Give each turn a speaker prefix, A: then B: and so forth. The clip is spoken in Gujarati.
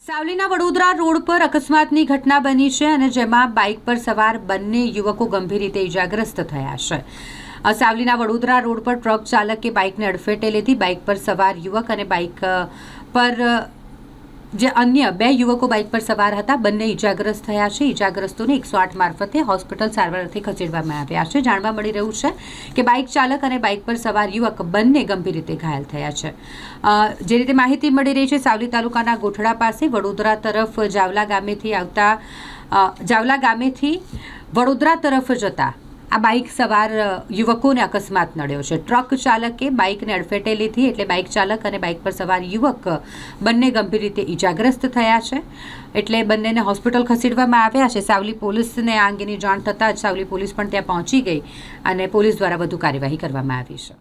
A: સાવલીના વડોદરા રોડ પર અકસ્માતની ઘટના બની છે અને જેમાં બાઇક પર સવાર બંને યુવકો ગંભીર રીતે ઇજાગ્રસ્ત થયા છે। સાવલીના વડોદરા રોડ પર ટ્રક ચાલકે બાઇકને અડફેટે લીધી। બાઇક પર સવાર યુવક અને બાઇક પર જે અન્ય બે યુવકો બાઇક પર સવાર હતા બંને ઇજાગ્રસ્ત થયા છે। ઇજાગ્રસ્તોને 108 મારફતે હોસ્પિટલ સારવાર અર્થે ખસેડવામાં આવ્યા છે। જાણવા મળી રહ્યું છે કે બાઇક ચાલક અને બાઇક પર સવાર યુવક બંને ગંભીર રીતે ઘાયલ થયા છે। જે રીતે માહિતી મળી રહી છે, સાવલી તાલુકાના ગોઠડા પાસે વડોદરા તરફ જાવલા ગામેથી વડોદરા તરફ જતા આ બાઇક સવાર યુવકોને અકસ્માત નડ્યો છે। ટ્રક ચાલકે બાઇકને અડફેટે લીધી એટલે બાઇક ચાલક અને બાઇક પર સવાર યુવક બંને ગંભીર રીતે ઇજાગ્રસ્ત થયા છે। એટલે બંનેને હોસ્પિટલ ખસેડવામાં આવ્યા છે। સાવલી પોલીસને આ અંગેની જાણ થતાં જ સાવલી પોલીસ પણ ત્યાં પહોંચી ગઈ અને પોલીસ દ્વારા વધુ કાર્યવાહી કરવામાં આવી છે।